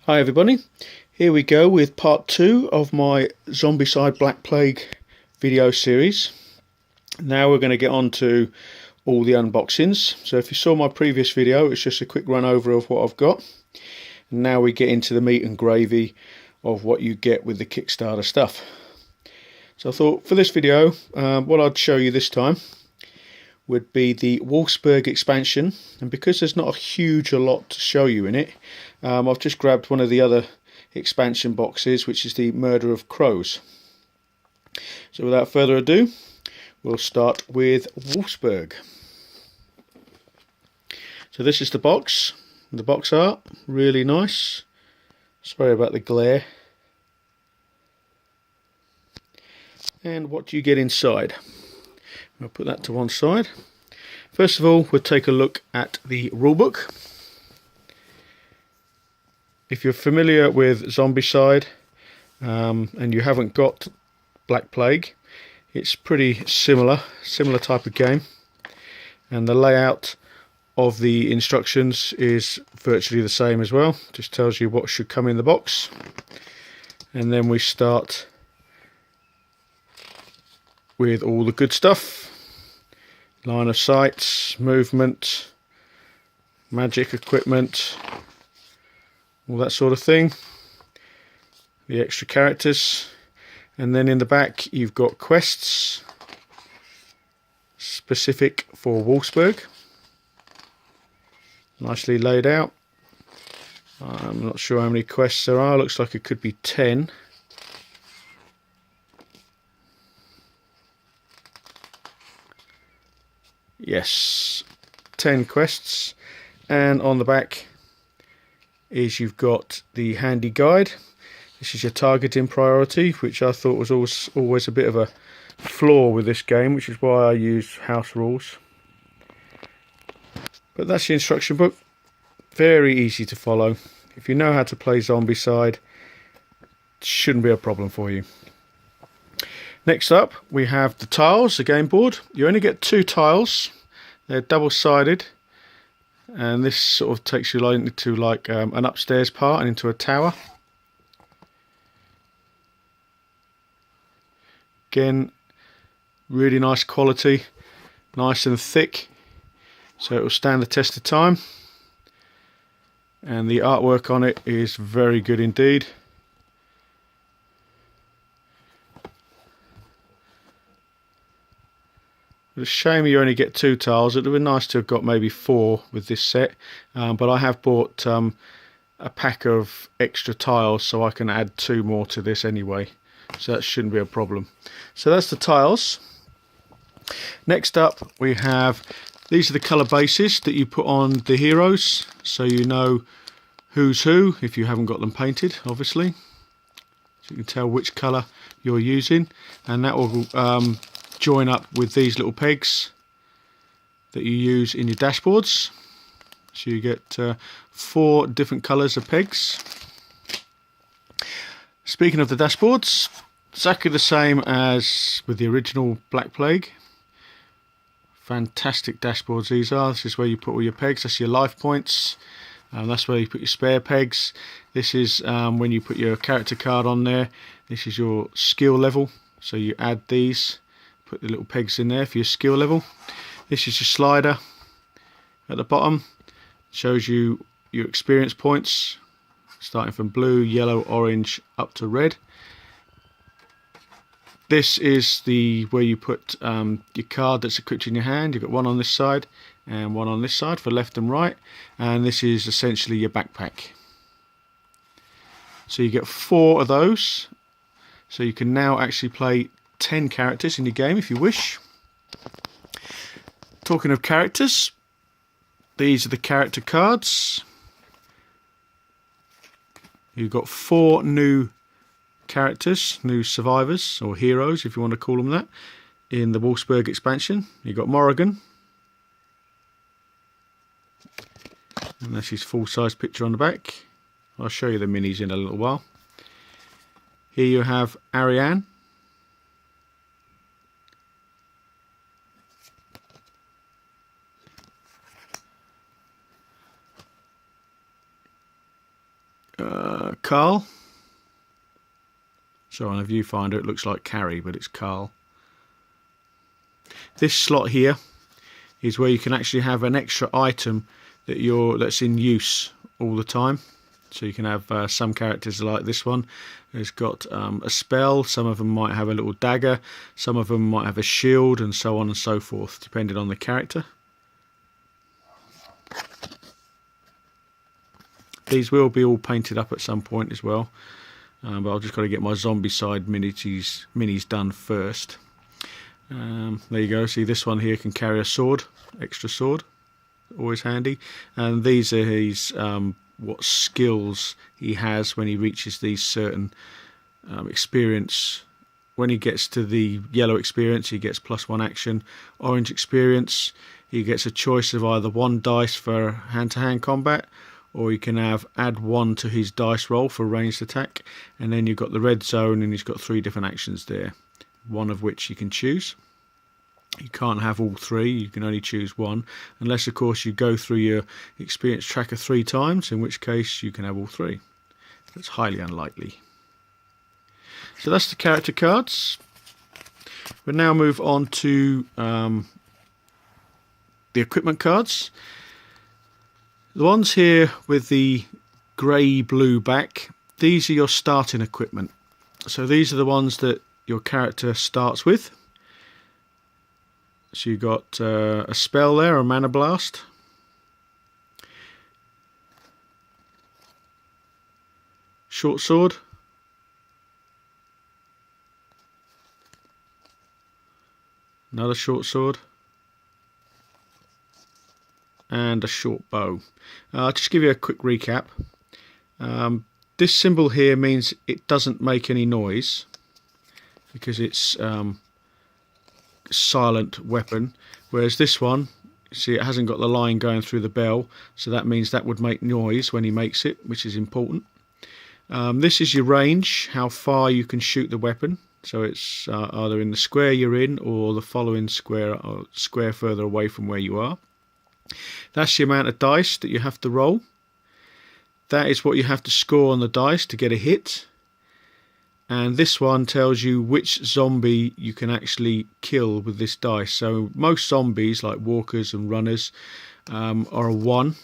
Hi everybody, here we go with part 2 of my Zombicide Black Plague video series. Now we're going to get on to all the unboxings. So if you saw my previous video, it's just a quick run over of what I've got. And now we get into the meat and gravy of what you get with the Kickstarter stuff. So I thought for this video, what I'd show you this time would be the Wulfsburg expansion, and because there's not a lot to show you in it, I've just grabbed one of the other expansion boxes, which is the Murder of Crows. So without further ado, we'll start with Wulfsburg. So this is the box art, really nice. Sorry about the glare. And what do you get inside? I'll put that to one side. First of all, we'll take a look at the rulebook. If you're familiar with Zombicide and you haven't got Black Plague, it's pretty similar type of game, and the layout of the instructions is virtually the same as well. Just tells you what should come in the box, and then we start with all the good stuff: line of sight, movement, magic equipment, all that sort of thing, the extra characters, and then in the back you've got quests specific for Wulfsburg, nicely laid out. I'm not sure how many quests there are, looks like it could be 10. Yes, 10 quests, and on the back is you've got the handy guide. This is your targeting priority, which I thought was always a bit of a flaw with this game, which is why I use house rules. But that's the instruction book, very easy to follow. If you know how to play Zombicide, it shouldn't be a problem for you. Next up, we have the tiles, the game board. You only get 2 tiles. They're double-sided, and this sort of takes you into like an upstairs part and into a tower. Again, really nice quality, nice and thick, so it will stand the test of time. And the artwork on it is very good indeed. It's a shame you only get 2 tiles. It would have been nice to have got maybe 4 with this set, but I have bought a pack of extra tiles, so I can add 2 more to this anyway, so that shouldn't be a problem. So that's the tiles. Next up, we have, these are the colour bases that you put on the heroes, so you know who's who if you haven't got them painted, obviously, so you can tell which colour you're using, and that will join up with these little pegs that you use in your dashboards. So you get 4 different colours of pegs. Speaking of the dashboards, exactly the same as with the original Black Plague. Fantastic dashboards these are. This is where you put all your pegs. That's your life points. That's where you put your spare pegs. This is when you put your character card on there. This is your skill level. So you add these. Put the little pegs in there for your skill level. This is your slider at the bottom. Shows you your experience points, starting from blue, yellow, orange up to red. This is where you put your card that's equipped in your hand. You've got one on this side and one on this side for left and right. And this is essentially your backpack. So you get 4 of those. So you can now actually play 10 characters in your game if you wish. Talking of characters, these are the character cards. You've got 4 new characters, new survivors or heroes if you want to call them that, in the Wulfsburg expansion. You've got Morrigan, and that's his full-size picture on the back. I'll show you the minis in a little while. Here you have Ariane. Carl. So on a viewfinder it looks like Carrie, but it's Carl. This slot here is where you can actually have an extra item that's in use all the time. So you can have some characters like this one. It's got a spell. Some of them might have a little dagger. Some of them might have a shield, and so on and so forth, depending on the character. These will be all painted up at some point as well. But I've just got to get my Zombicide minis done first. There you go. See, this one here can carry a sword, extra sword, always handy. And these are his what skills he has when he reaches these certain experience. When he gets to the yellow experience, he gets +1 action. Orange experience, he gets a choice of either 1 dice for hand-to-hand combat, or you can add 1 to his dice roll for ranged attack. And then you've got the red zone, and he's got 3 different actions there, one of which you can choose. You can't have all 3, you can only choose 1, unless of course you go through your experience tracker 3 times, in which case you can have all 3. That's highly unlikely. So that's the character cards. We'll now move on to the equipment cards. The ones here with the grey-blue back, these are your starting equipment. So these are the ones that your character starts with. So you've got a spell there, a mana blast. Short sword. Another short sword. And a short bow. Just give you a quick recap. This symbol here means it doesn't make any noise because it's silent weapon, whereas this one, see, it hasn't got the line going through the bell, so that means that would make noise when he makes it, which is important. This is your range, how far you can shoot the weapon. So it's either in the square you're in or the following square further away from where you are. That's the amount of dice that you have to roll. That is what you have to score on the dice to get a hit. And this one tells you which zombie you can actually kill with this dice. So most zombies, like walkers and runners, are a 1.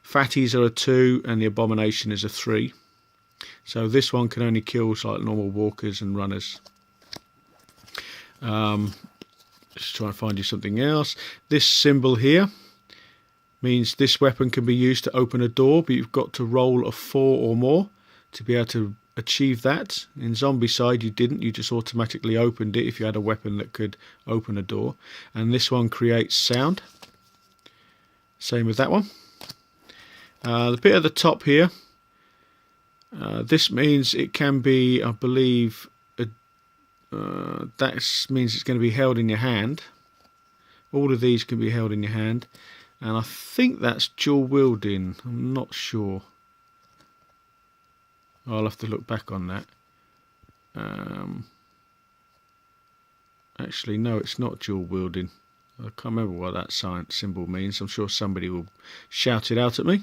Fatties are a 2, and the abomination is a 3. So this one can only kill like normal walkers and runners. Just try and find you something else. This symbol here means this weapon can be used to open a door, but you've got to roll a 4 or more to be able to achieve that. In Zombicide you didn't, you just automatically opened it if you had a weapon that could open a door. And this one creates sound. Same with that one. The bit at the top here, this means it can be, I believe, that means it's going to be held in your hand. All of these can be held in your hand, and I think that's dual wielding. I'm not sure. I'll have to look back on that. Actually, no, it's not dual wielding. I can't remember what that symbol means. I'm sure somebody will shout it out at me.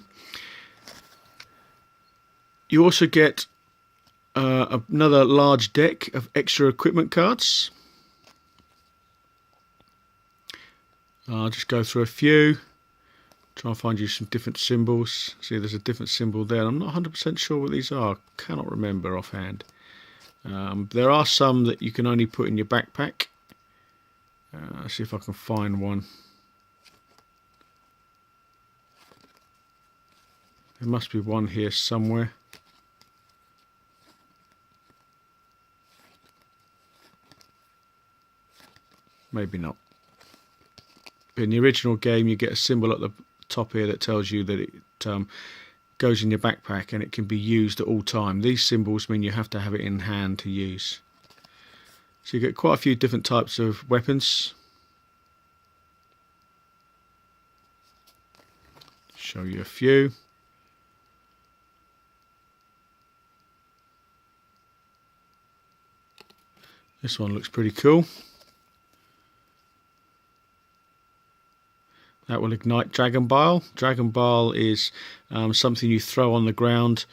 You also get another large deck of extra equipment cards. I'll just go through a few. Try and find you some different symbols. See, there's a different symbol there. I'm not 100% sure what these are. Cannot remember offhand. There are some that you can only put in your backpack. Let's see if I can find one. There must be one here somewhere. Maybe not. But in the original game, you get a symbol at the top here that tells you that it goes in your backpack and it can be used at all time. These symbols mean you have to have it in hand to use. So you get quite a few different types of weapons. Show you a few. This one looks pretty cool. That will ignite Dragon Bile. Dragon Bile is something you throw on the ground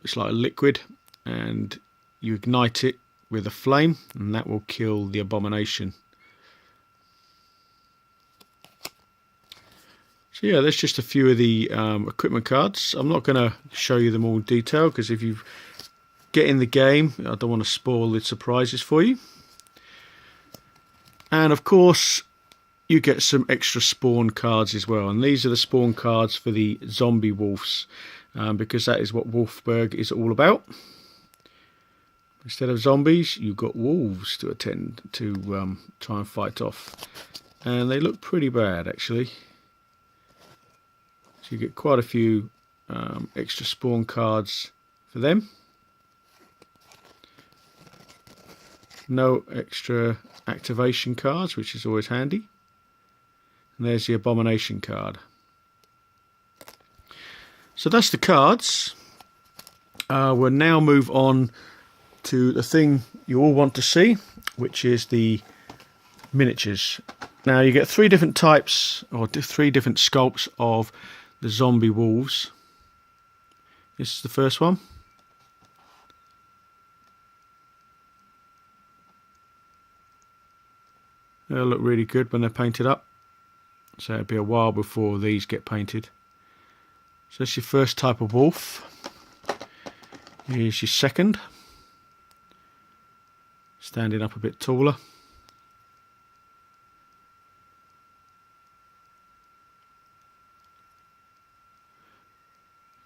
It's like a liquid, and you ignite it with a flame, and that will kill the abomination. So yeah, there's just a few of the equipment cards. I'm not going to show you them all in detail, because if you get in the game, I don't want to spoil the surprises for you. And of course, you get some extra spawn cards as well, and these are the spawn cards for the zombie wolves, because that is what Wulfsburg is all about. Instead of zombies, you've got wolves to attend to try and fight off, and they look pretty bad actually. So you get quite a few extra spawn cards for them. No extra activation cards, which is always handy. And there's the abomination card. So that's the cards. We'll now move on to the thing you all want to see, which is the miniatures. Now you get 3 different types, or 3 different sculpts of the zombie wolves. This is the first one. They'll look really good when they're painted up. So it'll be a while before these get painted. So that's your first type of wolf. Here's your second. Standing up a bit taller.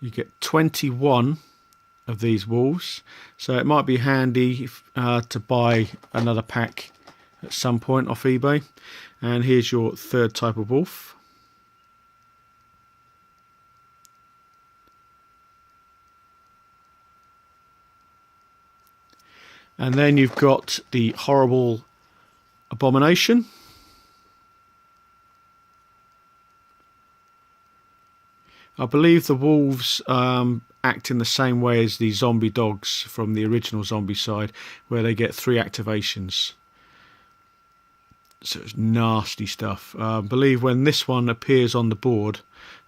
You get 21 of these wolves. So it might be handy to buy another pack at some point off eBay. And here's your third type of wolf. And then you've got the horrible abomination. I believe the wolves act in the same way as the zombie dogs from the original Zombicide, where they get 3 activations. So it's nasty stuff. I believe when this one appears on the board,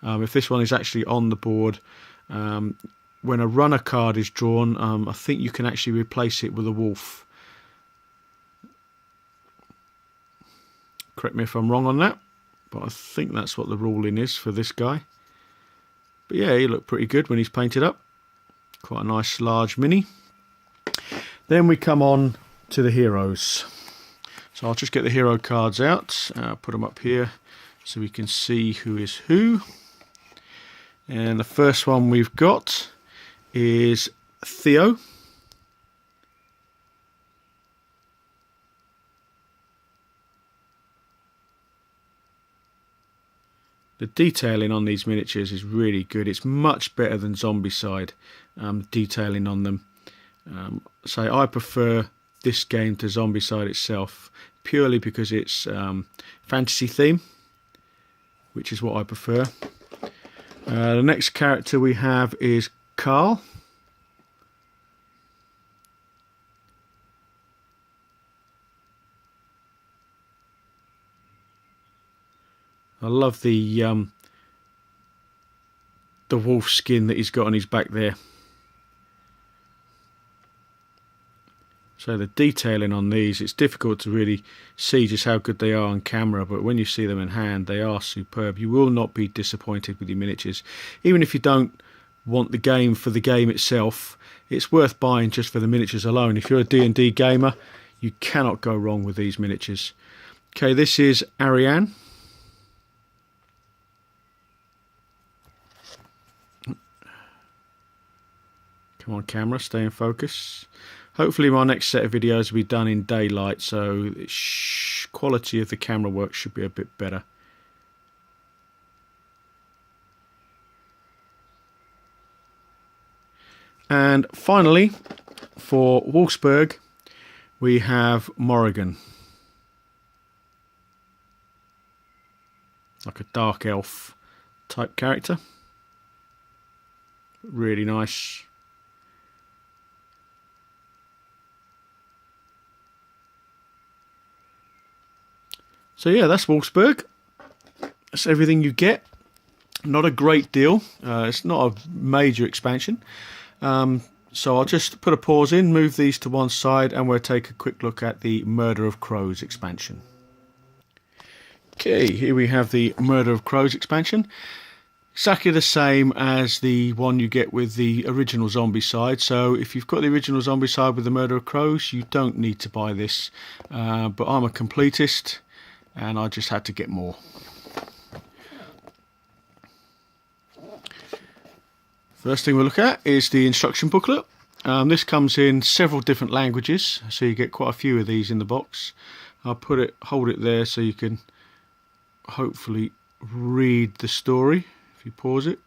if this one is actually on the board, when a runner card is drawn, I think you can actually replace it with a wolf. Correct me if I'm wrong on that, but I think that's what the ruling is for this guy. But yeah, he looked pretty good when he's painted up. Quite a nice large mini. Then we come on to the heroes. So I'll just get the hero cards out, put them up here so we can see who is who. And the first one we've got is Theo. The detailing on these miniatures is really good. It's much better than Zombicide, detailing on them. So I prefer this game to Zombicide itself, purely because it's fantasy theme, which is what I prefer. The next character we have is Carl. I love the wolf skin that he's got on his back there. So the detailing on these, it's difficult to really see just how good they are on camera, but when you see them in hand, they are superb. You will not be disappointed with your miniatures. Even if you don't want the game for the game itself, it's worth buying just for the miniatures alone. If you're a D&D gamer, you cannot go wrong with these miniatures. Okay, this is Ariane. Come on camera, stay in focus. Hopefully my next set of videos will be done in daylight, so the quality of the camera work should be a bit better. And finally, for Wulfsburg, we have Morrigan. Like a dark elf type character. Really nice. So yeah, that's Wulfsburg. That's everything you get. Not a great deal. It's not a major expansion. So I'll just put a pause in, move these to one side, and we'll take a quick look at the Murder of Crows expansion. Okay, here we have the Murder of Crows expansion. Exactly the same as the one you get with the original Zombicide. So if you've got the original Zombicide with the Murder of Crows, you don't need to buy this. But I'm a completist, and I just had to get more. First thing we'll look at is the instruction booklet. This comes in several different languages, so you get quite a few of these in the box. I'll hold it there so you can hopefully read the story if you pause it.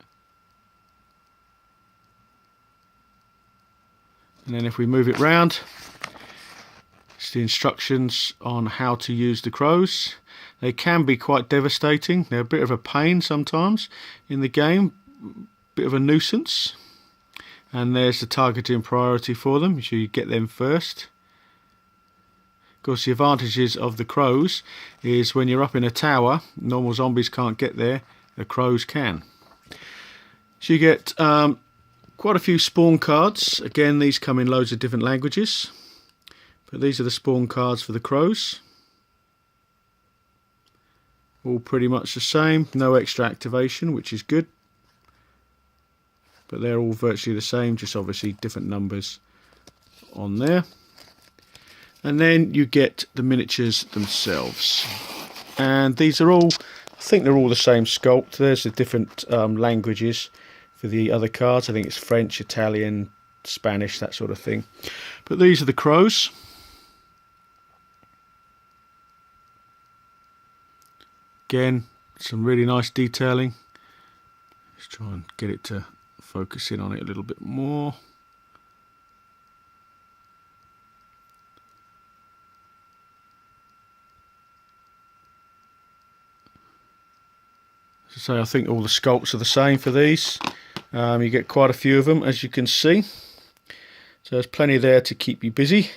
And then if we move it round, it's the instructions on how to use the crows. They can be quite devastating. They're a bit of a pain sometimes in the game. Bit of a nuisance, and there's the targeting priority for them, so you get them first. Of course, the advantages of the crows is when you're up in a tower, normal zombies can't get there, the crows can. So you get quite a few spawn cards. Again, these come in loads of different languages, but these are the spawn cards for the crows. All pretty much the same, no extra activation, which is good. But they're all virtually the same, just obviously different numbers on there. And then you get the miniatures themselves. And these are all, I think they're all the same sculpt. There's the different languages for the other cards. I think it's French, Italian, Spanish, that sort of thing. But these are the crows. Again, some really nice detailing. Let's try and get it to focus in on it a little bit more. So I think all the sculpts are the same for these. You get quite a few of them, as you can see. So there's plenty there to keep you busy.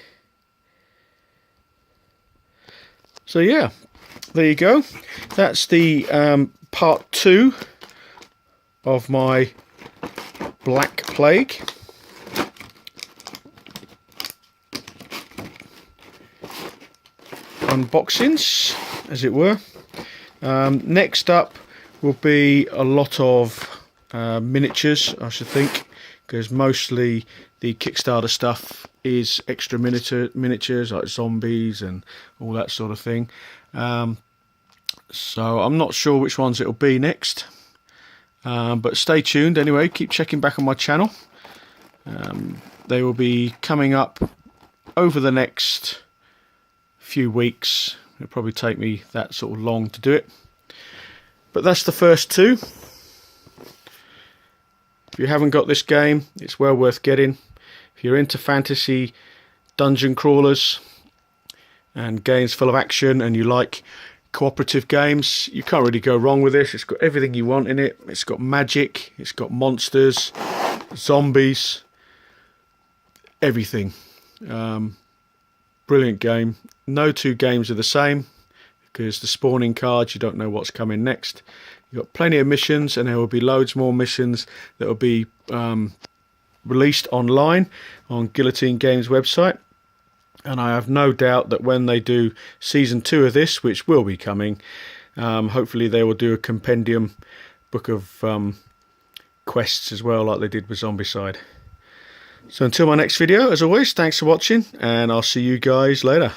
So yeah, there you go. That's the part 2 of my Black Plague. Unboxings, as it were. Next up will be a lot of miniatures, I should think, because mostly the Kickstarter stuff is extra miniatures like zombies and all that sort of thing. So I'm not sure which ones it'll be next. But stay tuned anyway, keep checking back on my channel. They will be coming up over the next few weeks. It'll probably take me that sort of long to do it. But that's the first 2. If you haven't got this game, it's well worth getting. If you're into fantasy dungeon crawlers and games full of action and you like cooperative games, you can't really go wrong with this. It's got everything you want in it. It's got magic, it's got monsters, zombies, everything. Brilliant game. No 2 games are the same because the spawning cards, you don't know what's coming next. You've got plenty of missions, and there will be loads more missions that will be released online on Guillotine Games website. And I have no doubt that when they do season 2 of this, which will be coming, hopefully they will do a compendium book of quests as well, like they did with Zombicide. So until my next video, as always, thanks for watching, and I'll see you guys later.